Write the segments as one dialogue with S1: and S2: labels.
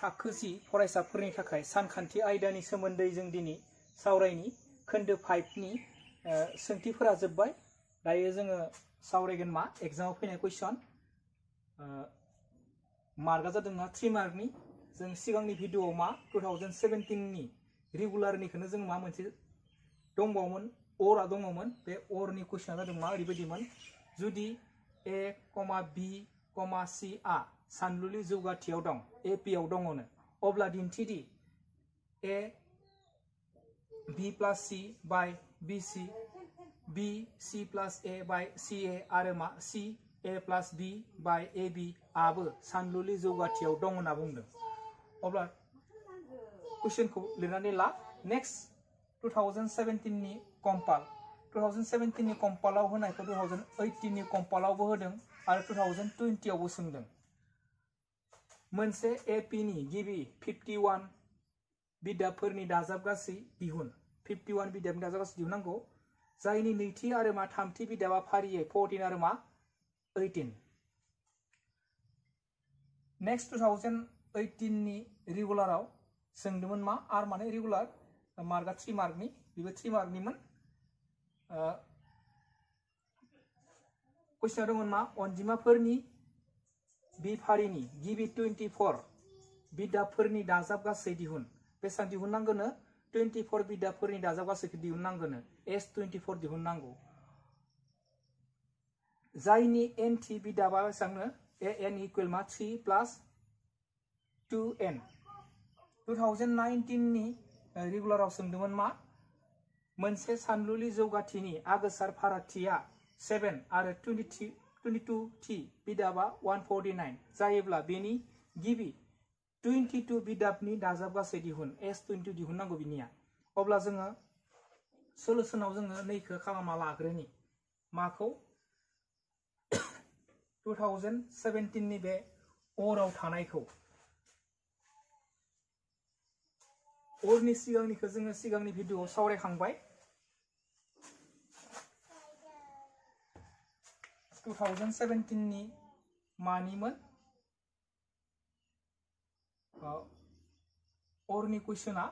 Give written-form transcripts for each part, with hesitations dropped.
S1: थाखो 10 फरायसाफोरनि थाखाय सानखान्थि आयदानि सोमोन्दै जों दिनै सावरायनि खोन्दो 5 नि सोंथिफोरा जोब्बाय दायो जोङो सावरायगोन मा एग्जामाव फैनाय क्वेश्चन मार्कआ जादोंना 3 मार्कनि जों सिगांनि भिडिअआव मा 2017 नि रेगुलारनिखौनो जों मा मोनसे दंबावोमोन अरआ दङमोन बे अरनि क्वेश्चना जादों मा ओरैबायदिमोन जुदि A, B, C आ सानलुलि जौगाथियाव दं AP आव दङनो अब्ला दिन्थिदि A B plus C by BC B C plus A by CA आरो मा C A plus B by AB आबो सानलुलि जौगाथियाव दं होनना बुंदों अब्ला क्वेश्चनखौ लिरनानै ला नेक्स्ट 2017 नि कम्पाल 2017 नि कम्पालाव होनायखौ 2018 नि कम्पालावबो होदों आरो 2020 आवबो सोंदों मोनसे AP नि गिबि 51 बिदाफोरनि दाजाबगासै दिहुन 51 बिदाफोरनि दाजाबगासै दिहुननांगौ जायनि नैथि आरो मा थामथि बिदाबा फारियै 14 आरो मा 18 नेक्स्ट 2018 नि रेगुलाराव सोंदोंमोन मा आर माने रेगुलार मार्कआ 3 मार्कनि बेबो 3 मार्कनिमोन क्वेश्चना दंमोन मा अनजिमाफोरनि बि फारिनि गिबि 24 बिदाफोरनि दाजाबगासै दिहुन बेसेबां दिहुननांगोनो 24 बिदाफोरनि दाजाबगासैखौ दिहुननांगोनो S24 दिहुननांगौ जायनि nth बिदाबा बेसेबांनो an इक्वल मा 3 plus 2n 2019 नि रेगुलाराव सोंदोंमोन मा मोनसे सानलुलि जौगाथिनि आगोसार फारागथिया 7 आरो 22 थि बिदाबा 149 जायोब्ला बेनि गिबि 22 बिदाबनि दाजाबगासै दिहुन S22 दिहुननांगौ बिनिया अब्ला जोङो सलुशनाव जोङो नैखौ खालामना लाग्रोनि माखौ 2017 नि बे अराव थानायखौ अरनि सिगांनिखौ जोङो सिगांनि भिडिअआव सावरायखांबाय 2017 नि मानिमोन अरनि क्वेश्चना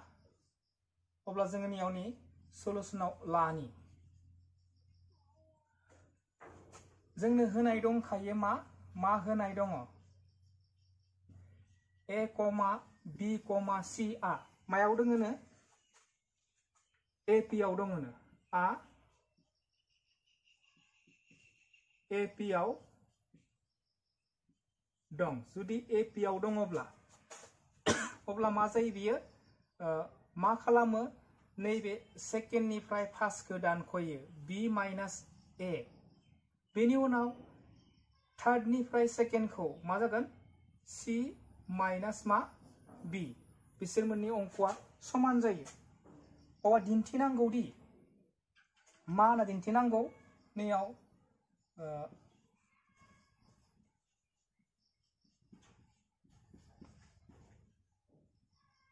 S1: अब्ला जोङो नियावनि सलुशनाव लानि जोंनो होनाय दंखायो मा होनाय दङ A, B, C आ मायाव दङनो AP आव दङनो आ AP आव दं जुदि AP आव दङब्ला अब्ला मा जायो बियो मा खालामो नैबे सेकेन्डनिफ्राय फार्स्टखौ दानख'यो B माइनास A बेनि उनाव थार्डनिफ्राय सेकेन्डखौ मा जागोन C माइनास मा B बिसोर मोननै अंकआ समान जायो अब्ला दिन्थिनांगौ दि मा होनना दिन्थिनांगौ नैयाव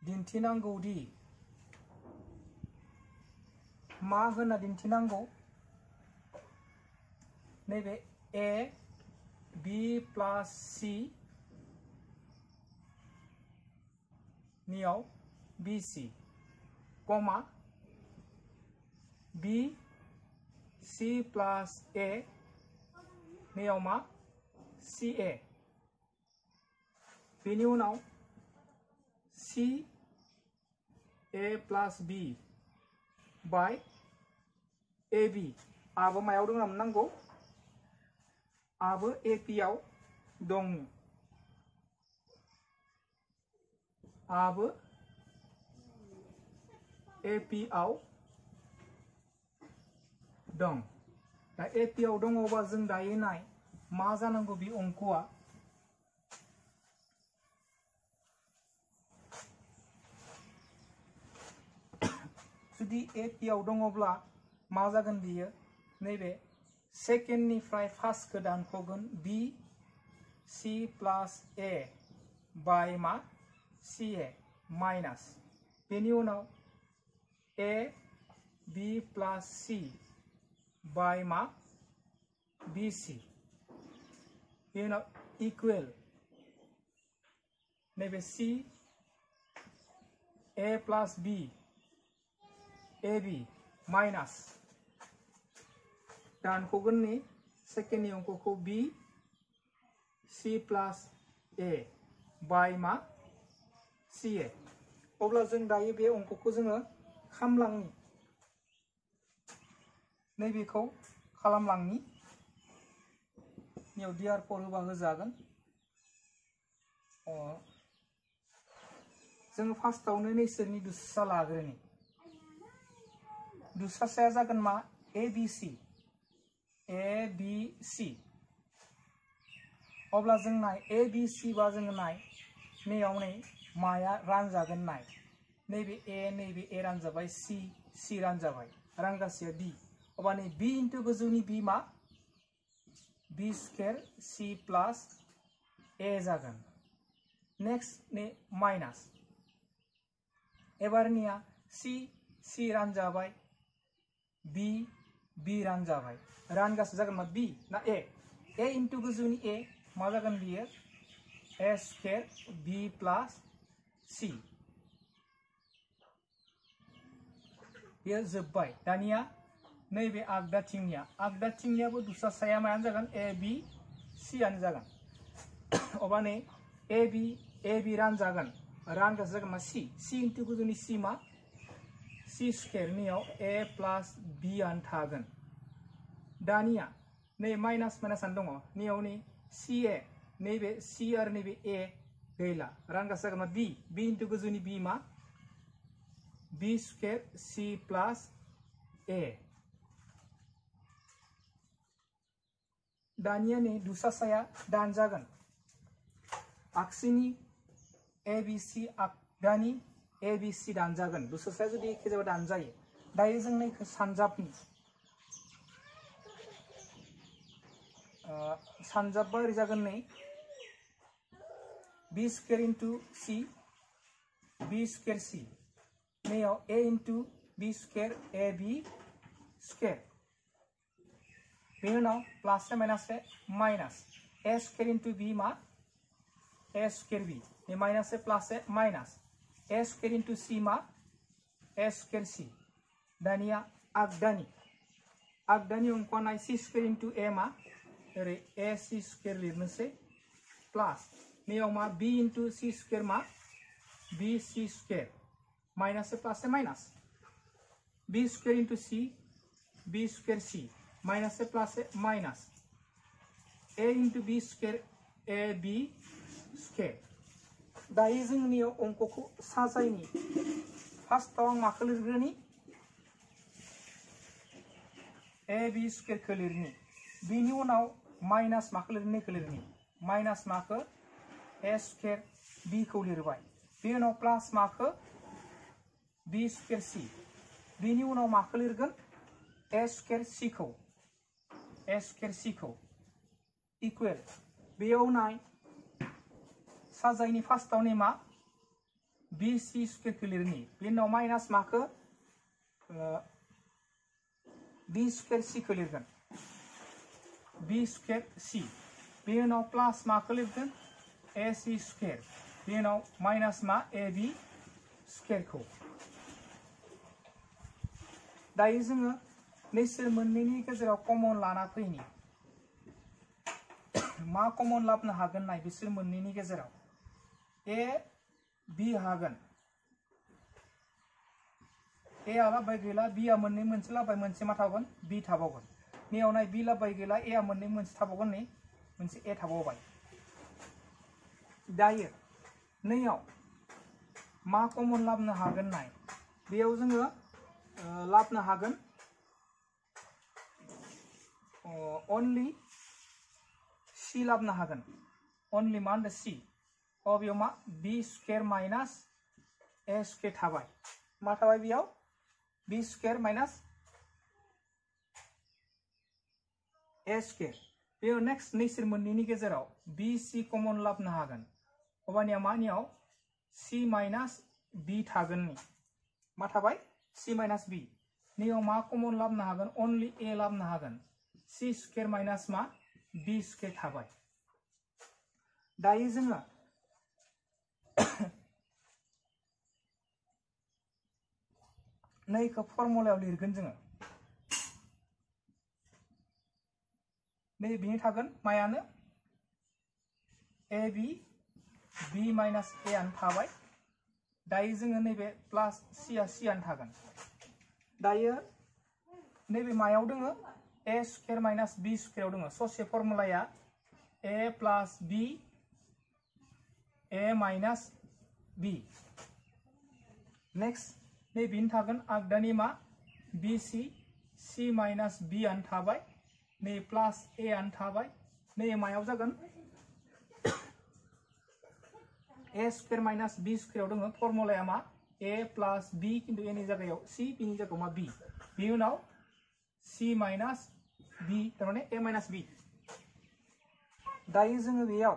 S1: दिन्थिनांगौ दि मा होनना दिन्थिनांगौ नैबे A B plus C नियाव BC कमा B C plus A नियाव मा CA बेनि उनाव C A plus B by AB आबो मायाव दं होनना नांगौ आबो AP आव दं आबो AP आव दं दा AP आव दङबा जों दायो नाय मा जानांगौ बे अंकआ जुदि AP आव दङब्ला मा जागोन बियो नैबे सेकेन्डनिफ्राय फार्स्टखौ दानख'गोन B C plus A by मा CA माइनास बेनि उनाव A B plus C by मा BC बेनि उनाव इक्वल नैबे C A plus B A B minus दानख'गोननि सेकेन्डनि अंकखौ B C plus A by मा सी ए अब्ला जों दायो बे अंकखौ जोङो खामलांनि नैबेखौ खालामलांनि नियाव डिआर फर होबा होजागोन जोङो फार्स्टआवनो नैसोरनि दुस्सा लाग्रोनि दुस्सासाया जागोन मा ए बी सी अब्ला जों नाय ए बी सी बा जोङो नाय नैयाव नै माया रानजागोन नाय नैबे ए रानजाबाय सी रानजाबाय रानगासेया बी अब्ला नै बी इन्टु गोजौनि बी मा बी स्क्वायर सी प्लस ए जागोन नेक्स्ट ने माइनास एबारनिया सी रानजाबाय बी रानजाबाय रानगासे जागोन मा बी ना ए इन्टु गोजौनि ए मा जागोन बियो ए स्क्वायर बी प्लस सी बेयो जोब्बाय दानिया नैबे आगदाथिंनियाबो दुस्सासाया मायानो जागोन ए बी सी आनो जागोन अब्ला नै ए बी रानजागोन रानगासे जागोन मा सी इन्टु गोजौनि सी मा सी स्क्वायरनियाव ए प्लस बी आनो थागोन दानिया नै माइनास माइनासानो दङ नैयाव नै सी ए नैबे सी आरो नैबे ए गैला रानगासे जागोन मा बी इन्टु गोजौनि बी मा बी स्क्वायर सी प्लस ए दानिया नै दुस्सासाया दानजागोन आगसिनि A B C आगदानि A B C दानजागोन दुस्सासाया जुदि एखे जाबा दानजायो दायो जों नैखौ सानजाबनि सानजाबबा ओरै जागोन नै B square into C B square C नैयाव A into B square A B square बेनि उनाव plus minus A square into B मा A square B A minus A plus A minus A square into C मा A square सी दानिया आगदानि अंकआ नाय सी square into ए मा ओरै ए सी square लिरनोसै plus नैयाव मा बी इन्टु सी स्क्वायर मा B C square minus A plus A minus B square into C B square C minus A plus A minus A into B square A B square दायो जोंनि अंकखौ साजायनि फार्स्टआव आं माखौ लिरग्रोनि A B स्क्वायरखौ लिरनि बिनि उनाव minus माखौ लिरनि minus माखौ ए square B खौ लिरबाय बिनि उनाव प्लास माखौ बी स्क्वायर सी बिनि उनाव माखौ लिरगोन ए स्क्वायर सी खौ इकुवेल बेयाव नाय साजायनि फार्स्टआव नै मा बी सी स्क्वायरखौ लिरनि बिनि उनाव माइनास माखौ बी स्क्वायर सी खौ लिरगोन बी स्क्वायर सी बिनि उनाव प्लास माखौ लिरगोन ए सी स्क्वायर बिनि उनाव माइनास मा ए बी स्क्वायरखौ दायो जोङो नैसोर मोननैनि गेजेराव कमन लाना फैनि मा कमन लाबनो हागोन नाय बिसोर मोननैनि गेजेराव ए बी हागोन ए आ लाबाय गैला बी आ मोननै मोनसे लाबाय मोनसे मा थाबावगोन बी थाबावगोन नैयाव नाय बी लाबाय गैला ए आ मोननै मोनसे थाबावगोन नै मोनसे ए थाबावबाय दायो नैयाव मा कमन लाबनो हागोन नाय बेयाव जोङो लाबनो हागोन only c लाबनो हागोन only मा होनदों c बेयाव मा b square minus a square थाबाय मा थाबाय बेयाव b square minus a square बेयाव नेक्स्ट नैसोर मोननैनि गेजेराव b c कमन लाबनो हागोन अबानिया मानियाव c माइनास b थागोन नि मा थाबाय c माइनास b नैयाव मा कमन लाबनो हागोन only a लाबनो हागोन c स्क्वायर माइनास मा b स्क्वायर थाबाय दायो जोङो नैखौ फर्मुलायाव लिरगोन जोङो नै बिनि थागोन मायानो ab b माइनास a आनो थाबाय दायो जोङो नैबे प्लास c आ c आनो थागोन दायो नैबे मायाव दोङो a स्क्वायर माइनास b स्क्वायराव दोङो ससे फर्मुलाया a pliers b a minus b next नै बिनि थागोन आगदानि मा bc c माइनास b आनो थाबाय नै प्लास a आनो थाबाय नै मायाव जागोन a स्क्वायर माइनास b स्क्वायराव दोङो फर्मुलाया मा a प्लास b किन्तु a नि जायगायाव c b नि जायगायाव मा b बिनि उनाव c माइनास b तारमाने a माइनास b दायो जोङो बेयाव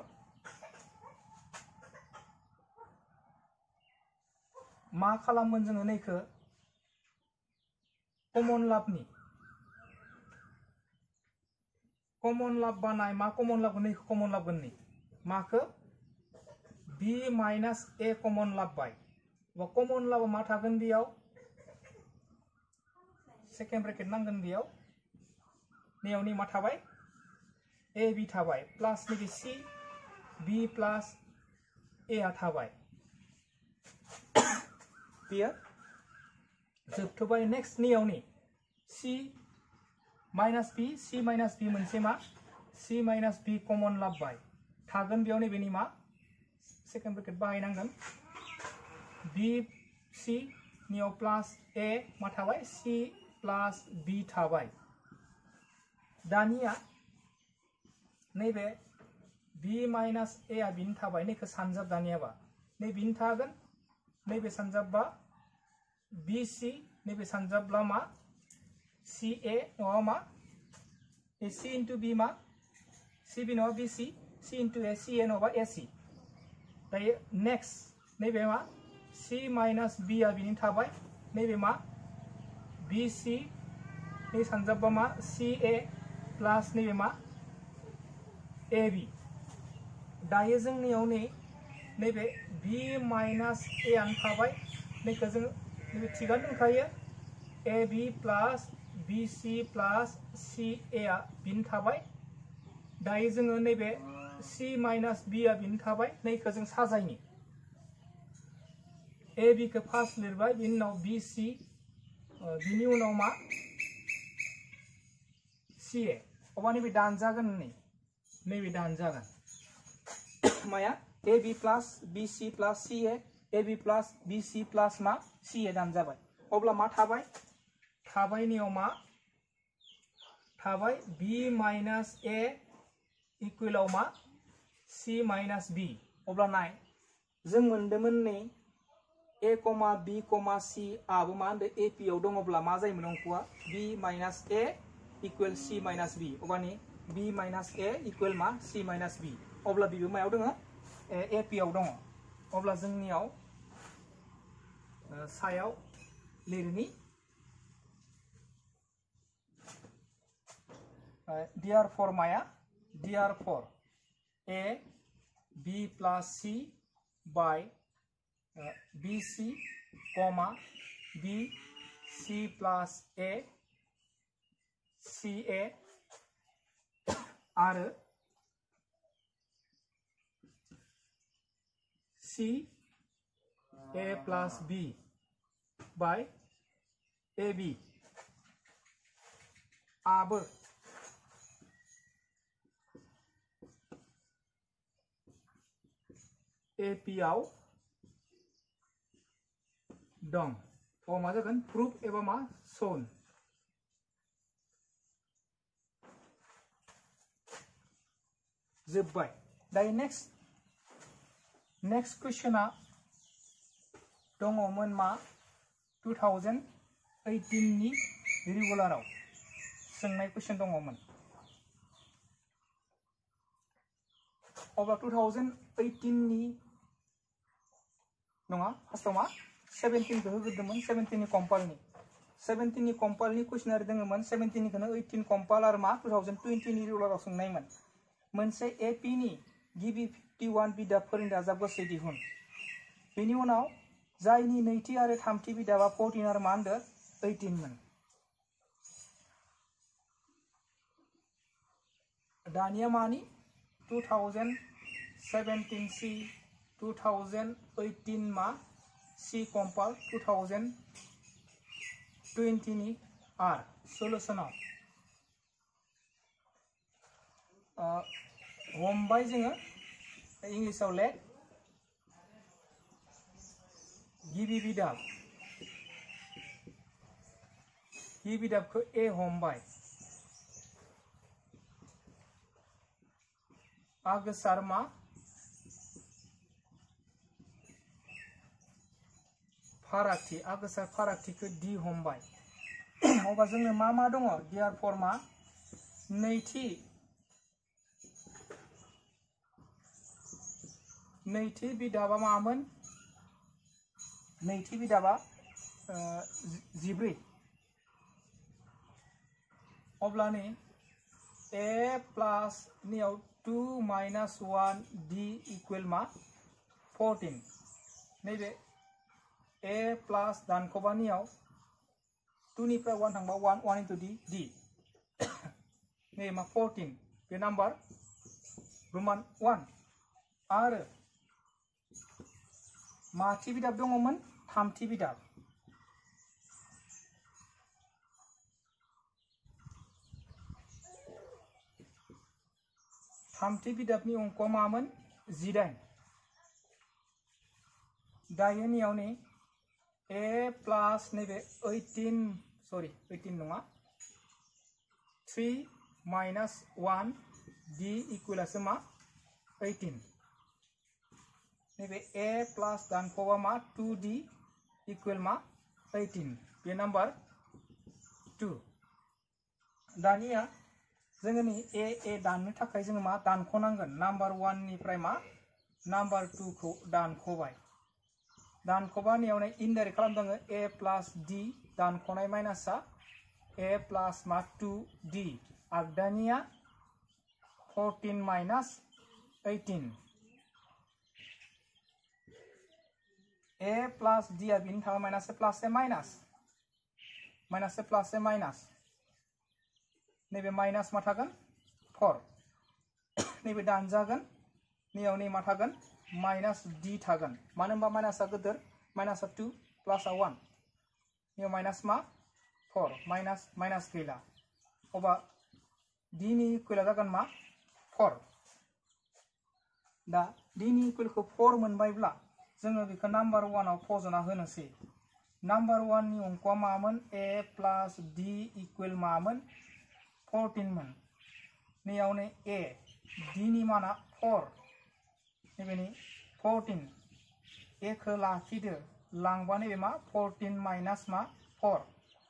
S1: मा खालामगोन जोङो नैखो कमन लाब बानाय मा कमन लाबगोन नैखो कमन लाबगोन नै माखो b माइनास a कमन लाबबाय बा कमन लाबा मा थागोन बेयाव सेकेन्ड ब्रेकेट नांगोन बेयाव नैयाव नै मा थाबाय a b थाबाय प्लास नैबे c b प्लास a आ थाबाय बेयो जोबथबाय नेक्स्ट नैयाव नै c माइनास b मोनसे मा c माइनास b कमन लाबबाय थागोन बेयाव नैबेनि मा सेकेन्ड ब्रेकेट बाहायनांगोन b c नियाव प्लास a मा थाबाय c प्लास b थाबाय दानिया नैबे b माइनास a आ बिनो थाबाय नैखौ सानजाब दानियाबा नै बिनो थागोन नैबे सानजाबबा bc नैबे सानजाबब्ला मा ca नङाबा मा c into b मा cb नङाबा bc c into a ca नङाबा ac दायो नेक्स्ट नैबे मा c माइनास b आ बिनि थाबाय नैबे मा bc नै सानजाबबा मा ca प्लास नैबे मा ab दायो जोंनियाव नैबे b माइनास a आनो थाबाय नैखौ जों नैबे थिगानो दंखायो ab प्लास bc प्लास ca आ बिनो थाबाय दायो जोङो नैबे c माइनास b आ बिनो थाबाय नैखौ जों साजायनि ab खौ फार्स्ट लिरबाय बिनि उनाव bc बिनि उनाव मा ca अबा नैबे दानजागोन नैबे दानजागोन माया ab प्लास bc प्लास ca ab प्लास bc प्लास मा ca दानजाबाय अब्ला मा थाबाय थाबायनियाव मा थाबाय b माइनास a इक्वेलाव मा c माइनास b अब्ला नाय जों मोनदोंमोन नै a, b, c आबो मा होनदो ap आव दङब्ला मा जायोमोन अंकआ b minus a equal c minus b अबानि b minus a equal मा c माइनास b अब्ला बिबो मायाव दङ ap आव दङ अब्ला जोंनियाव सायाव लिरनि therefore Maya therefore a b plus c by bc comma b c plus a ca आरो c a plus b by ab आबो ap आव दं अ मा जागोन प्रुफ एबा मा shown जोब्बाय दायो नेक्स्ट क्वेश्चना दङमोन मा 2018 नि रेगुलाराव सोंनाय क्वेश्चन दङमोन अब्ला 2018 नि नङा फार्स्टआव मा 17 खौ होग्रोदोंमोन 17 नि कम्पालनि 17 नि कम्पालनि क्वेश्चनारि दङमोन 17 निखौनो 18 कम्पाल आरो मा 2020 नि रेगुलाराव सोंनायमोन मोनसे एपी नि गिबि 51 बिदाबफोरनि दाजाबगासै दिहुन बेनि उनाव जायनि नैथि आरो थामथि बिदाबा 14 आरो मा होनदो 18 मोन दानिया मानि 2017 C 2018 मा C कम्पाल 2020 नि R सलुशनाव हमबाय जोङो इंलिशाव लेट गिबि बिदाबखौ A हमबाय आगोसार मा फारागथि आगोसार फारागथिखौ D हमबाय अबा जोंनो मा दङ देयारफर मा नैथि बिदाबा मामोन नैथि बिदाबा 14 अब्लानि A प्लस नियाव 2 माइनस 1 D इक्वल मा 14 नैबे A प्लस दानख'बा नियाव 2 निफ्राय 1 थांबा 1 into D नैबे मा 14 बे नाम्बार रोमान 1 आरो माथि बिदाब दङमोन थामथि बिदाब थामथि बिदाबनि अंकआ मामोन 18 दायो नियाव नै A प्लस नैबे 18 नङा 3 माइनस 1 D इक्वलासो मा 18 नैबे A प्लस दानख'बा मा 2D इक्वल मा 18 बे नाम्बार 2 दानिया जोङो नि A दाननो थाखाय जोङो मा दानख'नांगोन नाम्बार 1 निफ्राय मा नाम्बार 2 खौ दानख'बाय दानख'बानियाव नै इनडाइरेक्ट खालामदोङो A प्लस D दानख'नाय माइनासआ A प्लस मा 2D आगदानिया 14 minus 18 A plus D आ बिनि थाखाय माइनास प्लस माइनास माइनास नैबे माइनास मा थागोन 4 नैबे दानजागोन नैयाव नै मा थागोन माइनास D थागोन मानो होनबा माइनासआ गोदोर माइनासआ 2 प्लसआ 1 नैयाव माइनास मा 4 माइनास गैला अबा D नि इक्वला जागोन मा 4 दा D नि इक्वलखौ 4 मोनबायब्ला जोङो बेखौ नाम्बार 1 आव फजना होनोसै नाम्बार 1 नि अंकआ मामोन A प्लस D इक्वल मामोन 14 मोन नैयाव नै A D नि माना 4 नैबेनि 14 A खौ लाखिदो लांबा नैबे मा 14 माइनास मा 4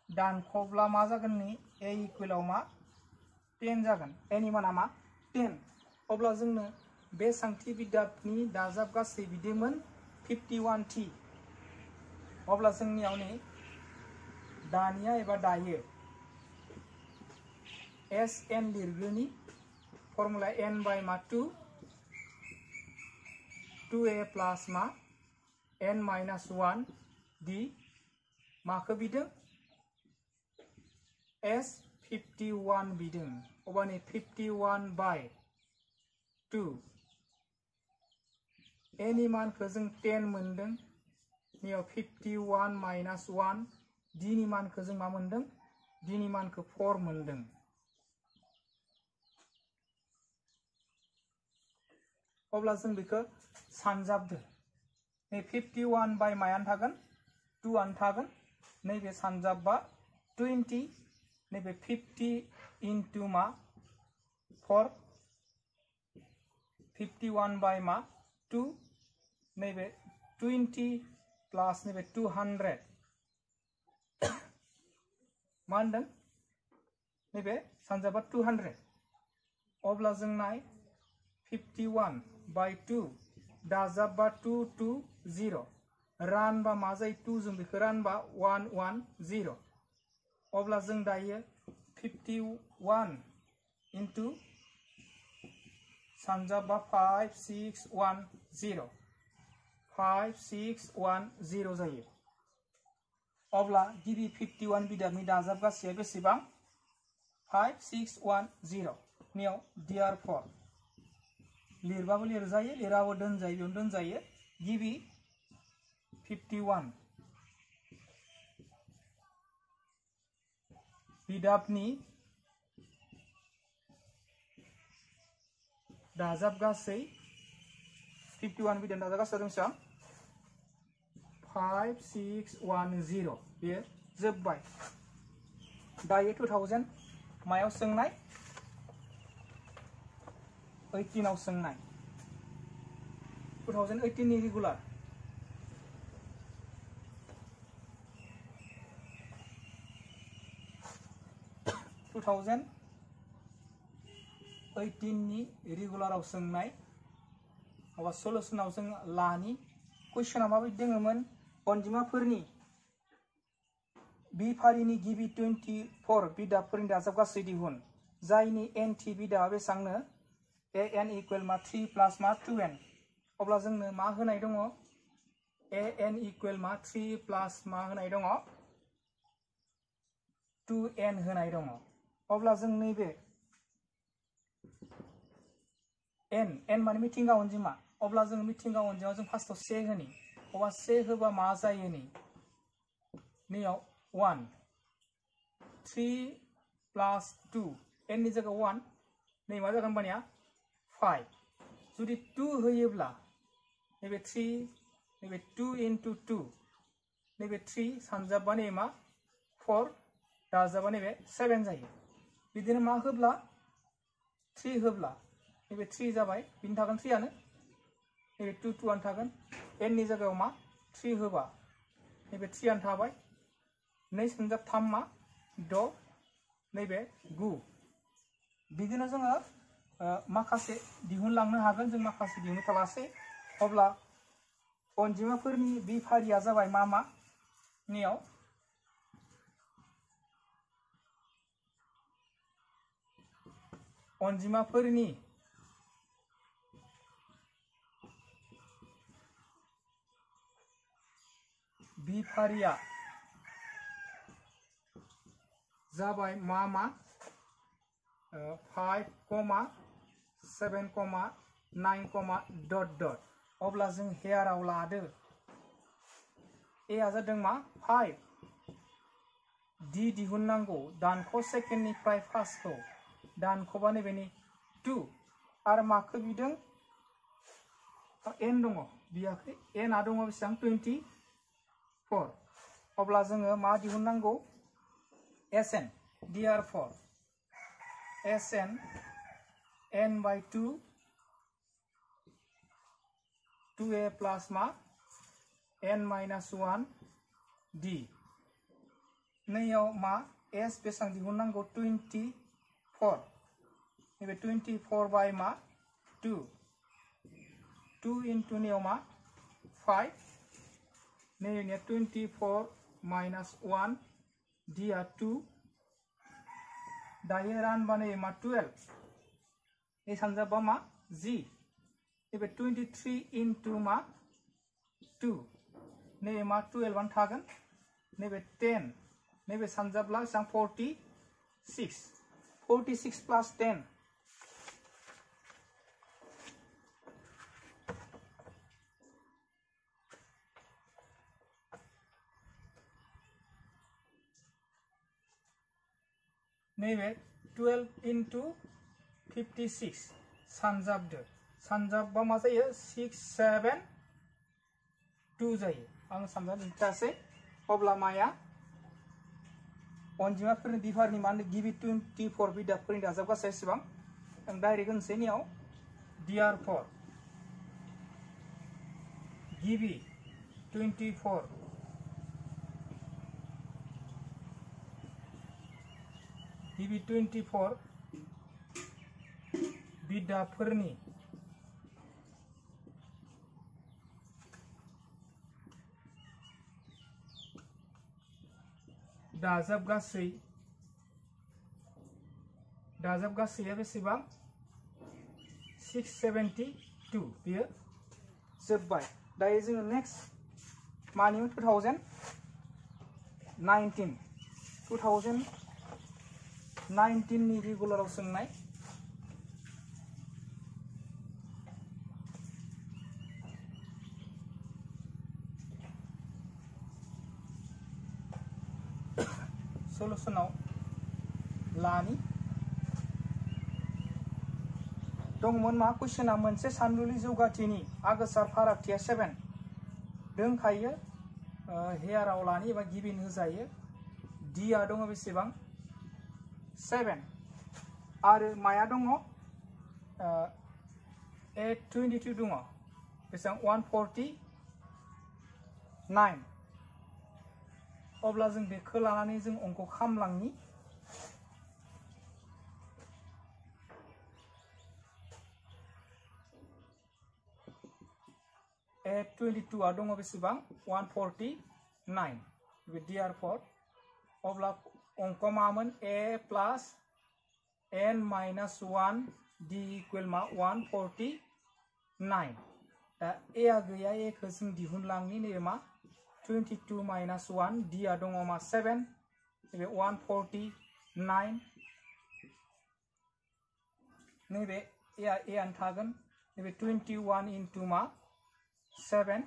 S1: दानख'ब्ला मा जागोन नि A इक्वलाव मा 10 जागोन A नि माना मा 10 अब्ला जोंनो बे सांथि बिदाबनि दाजाब गासै बिदिमोन 51T अब्ला जोंनियाव नै दानिया एबा दायो SN लिरग्रोनि फर्मुला N बाय मा 2A प्लस मा N माइनस 1 D माखौ बिदों S51 बिदों अबानि 51 बाय 2 A नि मानखौ जों 10 मोनदों नियाव 51 माइनस 1 D नि मानखौ जों मा मोनदों D नि मानखौ 4 मोनदों अब्ला जों बेखौ सानजाबदो नै 51 बाय मायानो थागोन 2 आनो थागोन नैबे सानजाबबा 20 नैबे 50 इनटु मा 4 51 बाय मा 2 नैबे 20 प्लस नैबे 200 मा होनदों नैबे सानजाबा 200 अब्ला जों नाय 51 बाय 2 दाजाबबा 2 2 0 रानबा मा जायो 2 जों बेखौ रानबा 1 1 0 अब्ला जों दायो 51 इनटु सानजाबा 5 6 1 0 5 6 1 0 जायो अब्ला गिबि 51 बिदाबनि दाजाब गासैया बेसेबां 5610 नियाव therefore लिरबाबो लिरजायो लिराबो दोनजायो बेयावनो दोनजायो गिबि 51 बिदाबनि दाजाब गासै 51 बिदाबनि दाजाब गासै बेसेबां 5610 बेयो जोब्बाय दायो 2000 मायाव सोंनाय 18 आव सोंनाय 2018 नि रेगुलार 2018 नि रेगुलाराव सोंनाय अबा सलुशनाव जों लानि कुइसना माबायदि दङमोन अनजिमाफोरनि बि फारिनि गिबि 24 बिदाबफोरनि दाजाब गासै दिहुन जायनि nth बिदाबा बेसेबांनो an इक्वल मा 3 प्लस मा 2n अब्ला जोंनो मा होनाय दङ an इक्वल मा 3 प्लस मा होनाय दङ 2n होनाय दङ अब्ला जों नैबे n माने मिथिंगा अनजिमा अब्ला जों मिथिंगा अनजिमा जों फार्स्टआव से होनि अब्ला से होबा मा जायो नैयाव 1 3 प्लस 2 n नि जायगायाव 1 नै मा जागोन बानिया 5 जुदि 2 होयोब्ला नैबे 3 नैबे 2 into 2 नैबे 3 सानजाबा नै मा 4 दाजाबा नैबे 7 जायो बिदिनो मा होब्ला 3 होब्ला नैबे 3 जाबाय बिनि थागोन 3 आनो नैबे 2 2 आनो थागोन n नि जायगायाव मा 3 होबा नैबे 3 आनो थाबाय 2 सानजाब 3 मा 6 नैबे 9 बिदिनो जोङो माखासे दिहुनलांनो हागोन जों माखासे दिहुननो थालासै अब्ला अनजिमाफोरनि बि फारिया जाबाय मा मा नियाव अनजिमाफोरनि बि फारिया जाबाय मा 5, 7, 9, डट डट अब्ला जों हेयाराव लादो ए आ जादों मा 5 डी दिहुननांगौ दानख' सेकेन्डनिफ्राय फार्स्टखौ दानख'बा नैबेनि 2 आरो माखौ बिदों n दङ बियाखै n आ दङ बेसेबां 24 अब्ला जोङो मा दिहुननांगौ Sn therefore Sn n by 2 2a plus मा n minus 1 d नैयाव मा s बेसेबां दिहुननांगौ 24 नैबे 24 by मा 2 into नैयाव मा 5 नैबे 24 minus 1 d आ 2 दायो रानबा नै मा 12 ए सानजाबा मा g नैबे 23 into मा 2 नैबे मा 12 आनो थागोन नैबे 10 नैबे सानजाबला बेसेबां 46 plus 10 नैबे 12 into 56 सानजाबदो सानजाबबा मा जायो 6 7 2 जायो आं सानजाब दिन्थियासै अब्ला माया अनजिमाफोरनि बिफारनि मान गिबि 24 बिदाबफोरनि दाजाब गासै बेसेबां आं डाइरेक्ट होनसै नियाव therefore गिबि 24 गिबि 24 बिदाबफोरनि दाजाब गासैया बेसेबां 672 बियो जोब्बाय दायो जोङो नेक्स्ट मानिमोन 2000 2019 नि रेगुलाराव सोंनाय सलुशनाव लानि दंमोन मा कुइसना मोनसे सानदुलि जौगाथिनि आगोसार फारागथिया 7 दोंखायो हेयाराव लानि एबा गिबिन होजायो डिया दङ बेसेबां 7 आरो माया दङ 822 दङ बेसेबां 149 अब्ला जों बेखौ लानानै जों अंक खामलांनि 822 आ दङ बेसेबां 149 therefore अब्ला अंक मामोन a plus n minus 1 d equal मा 149 दा a आ गैया a खौ जों दिहुनलांनि नैबे मा 22 minus 1 d आ दङ मा 7 नैबे 149 नैबे a आनो थागोन नैबे 21 into मा 7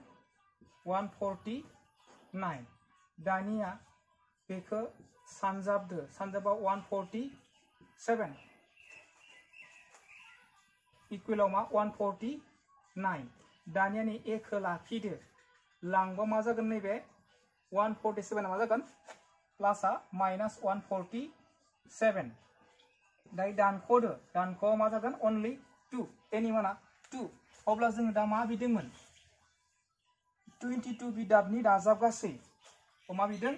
S1: 149 दानिया बेखौ सानजाबदो सानजाबा 147 इक्वलाव मा 149 दानिया नै a खौ लाखिदो लांबा मा जागोन नैबे 147 मा जागोन प्लासआ माइनास 147 दाय दानख'दो दानख'आ मा जागोन only 2 एनि माना 2 अब्ला जों दा मा बिदोंमोन 22 बिदाबनि दाजाब गासै मा बिदों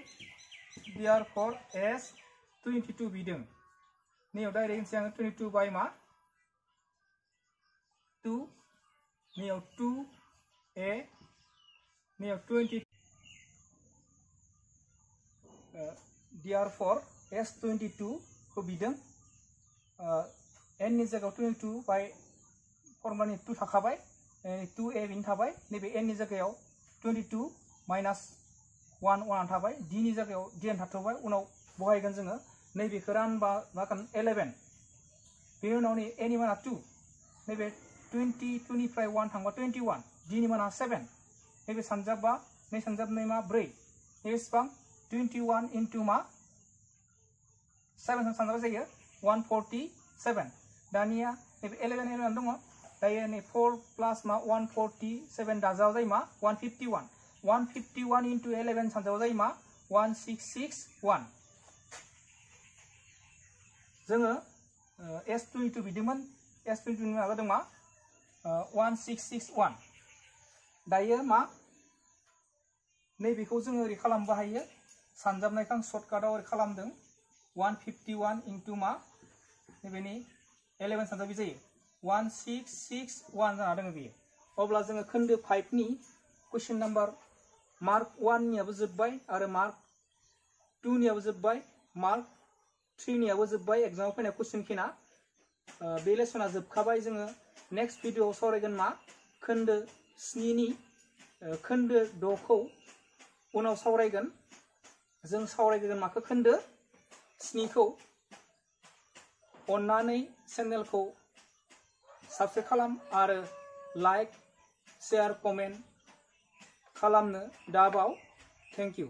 S1: therefore s 22 बिदों नैयाव डाइरेक्ट होनसै आङो 22 बाय मा 2 नैयाव 2a नैयाव 20 therefore s 22 खौ बिदों n नि जायगायाव 22 बाय फर्मुलानि 2 थाखाबाय 2a बिनि थाबाय नैबे n नि जायगायाव 22 माइनास 1 1 थाबाय d नि जायगायाव d n थाथबाय उनाव बहायगोन जोङो नैबेखौ रानबा मा जागोन 11 बेनि उनाव नै a नि माना 2 नैबे 22 निफ्राय 1 थांबा 21 d नि माना 7 नैबे सानजाबा नै सानजाब नै मा 4 नैबे बेसेबां 21 into मा 7 सानजाबा जायो 147 दानिया नैबे 11 दङ दायो नै 4 प्लस मा 147 दाजाब जायो मा 151 into 11 सानजाबा जायो मा 1661 जोङो s22 बिदोंमोन s22 नि माबा जादों मा 1661 दायो मा नैबेखौ जोङो ओरै खालामनो हायो सानजाबनायखौ आं सर्टकाटाव ओरै खालामदों 151 into मा नैबेनि 11 सानजाबि जायो 1661 जाना दङ बेयो अब्ला जोङो खोन्दो 5 नि क्वेश्चन नम्बर मार्क 1 नियाबो जोब्बाय आरो मार्क 2 नियाबो जोब्बाय मार्क 3 नियाबो जोब्बाय एग्जामाव फैनाय क्वेश्चन खिना बे लेसना जोबखाबाय जोङो नेक्स्ट भिडिअआव सावरायगोन मा खोन्दो 7 नि खोन्दो 6 खौ उनाव सावरायगोन जों सावरायगोन माखौ खोन्दो 7 खौ अन्नानै चेनेलखौ साबस्क्राइब खालाम आरो लाइक शेयार कमेन्ट खालामनो दाबाव थेंक इउ